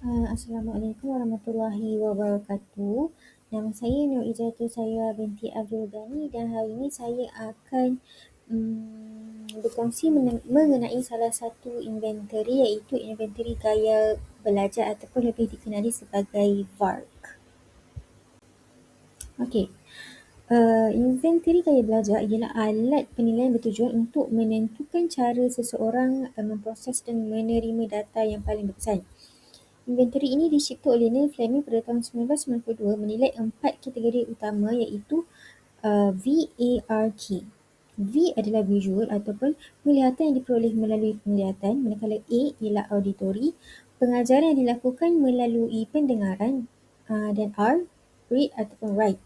Assalamualaikum warahmatullahi wabarakatuh. Nama saya Nur Izzatu Saira binti Abdul Ghani dan hari ini saya akan berkongsi mengenai salah satu inventory iaitu inventory gaya belajar ataupun lebih dikenali sebagai VARK. Okey. Inventory gaya belajar ialah alat penilaian bertujuan untuk menentukan cara seseorang memproses dan menerima data yang paling berkesan. Inventory ini dicipta oleh Neil Fleming pada tahun 1992 menilai 4 kategori utama iaitu VARK. V adalah visual ataupun penglihatan yang diperoleh melalui penglihatan, manakala A ialah auditory, pengajaran yang dilakukan melalui pendengaran, dan R, read ataupun write,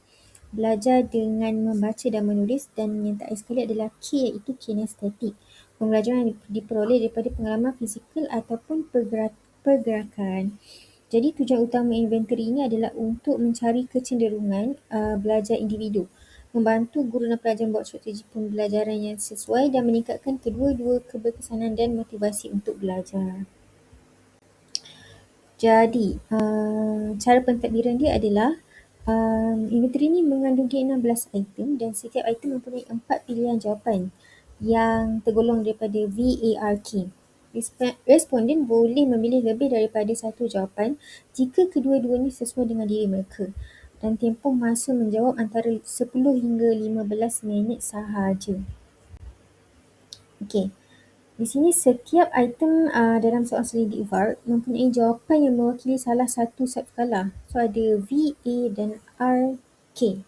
belajar dengan membaca dan menulis, dan yang terakhir sekali adalah K iaitu kinestetik, pembelajaran yang diperoleh daripada pengalaman fizikal ataupun pergerakan. Jadi tujuan utama inventory ini adalah untuk mencari kecenderungan belajar individu, membantu guru dan pelajar membuat strategi pembelajaran yang sesuai dan meningkatkan kedua-dua keberkesanan dan motivasi untuk belajar. Jadi, cara pentadbiran dia adalah inventory ini mengandungi 16 item dan setiap item mempunyai 4 pilihan jawapan yang tergolong daripada VARK. Responden boleh memilih lebih daripada satu jawapan jika kedua-duanya sesuai dengan diri mereka, dan tempoh masa menjawab antara 10 hingga 15 minit sahaja. Okey. Di sini setiap item dalam soalan selidik VARK mempunyai jawapan yang mewakili salah satu subskala. So ada V, A dan R, K.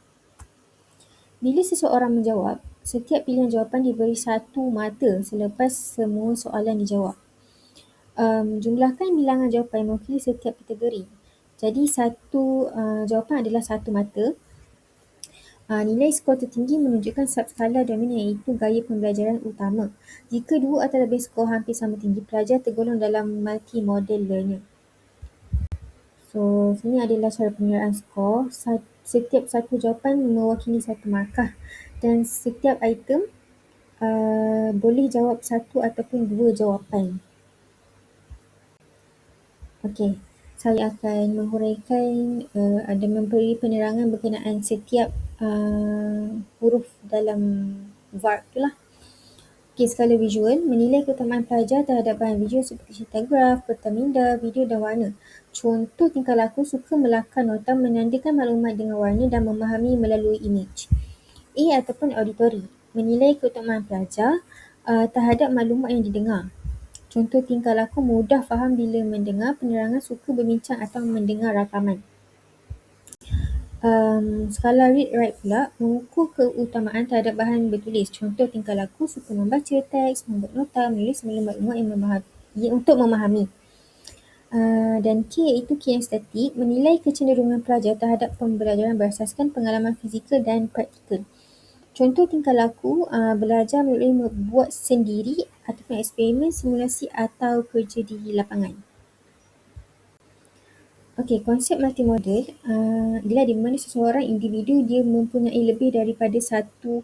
Bila seseorang menjawab, setiap pilihan jawapan diberi satu mata selepas semua soalan dijawab. Jumlahkan bilangan jawapan yang mewakili setiap kategori. Jadi satu jawapan adalah satu mata. Nilai skor tertinggi menunjukkan subskala dominan iaitu gaya pembelajaran utama. Jika dua atau lebih skor hampir sama tinggi, pelajar tergolong dalam multi-model learner. So, sini adalah cara penilaian skor. Setiap satu jawapan mewakili satu markah dan setiap item boleh jawab satu ataupun dua jawapan. Okey, saya akan menghuraikan dan memberi penerangan berkenaan setiap huruf dalam VARK tu lah. Okey, skala visual menilai keutamaan pelajar terhadap bahan visual seperti cerita graf, peta minda, video dan warna. Contoh tingkah laku suka melakar nota, menandakan maklumat dengan warna dan memahami melalui imej. A ataupun auditory menilai keutamaan pelajar terhadap maklumat yang didengar. Contoh tingkah laku mudah faham bila mendengar penerangan, suka berbincang atau mendengar rakaman. Skala read write pula mengukur keutamaan terhadap bahan bertulis. Contoh tingkah laku suka membaca teks, membuat nota, menulis maklumat yang untuk memahami. Dan K iaitu kinestetik menilai kecenderungan pelajar terhadap pembelajaran berasaskan pengalaman fizikal dan praktikal. Contoh tingkah laku belajar melalui membuat sendiri ataupun eksperimen, simulasi atau kerja di lapangan. Okey, konsep multimodal adalah di mana seseorang individu dia mempunyai lebih daripada satu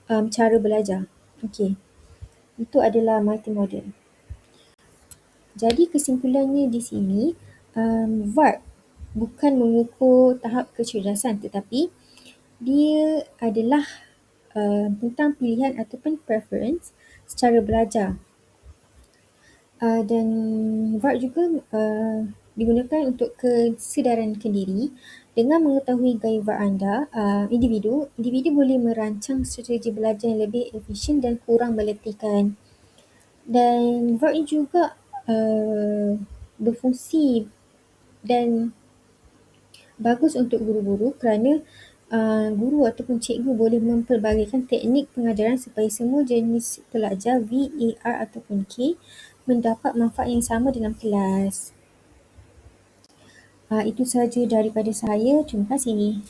cara belajar. Okey, itu adalah multimodal. Jadi kesimpulannya di sini, VARK bukan mengukur tahap kecerdasan tetapi dia adalah tentang pilihan ataupun preference secara belajar. Dan VARK juga digunakan untuk kesedaran diri. Dengan mengetahui gaya VARK anda, individu boleh merancang strategi belajar yang lebih efisien dan kurang meletihkan. Dan VARK ini juga berfungsi dan bagus untuk guru-guru kerana guru ataupun cikgu boleh mempelbagaikan teknik pengajaran supaya semua jenis pelajar VAR ataupun K mendapat manfaat yang sama dalam kelas. Itu sahaja daripada saya. Terima kasih.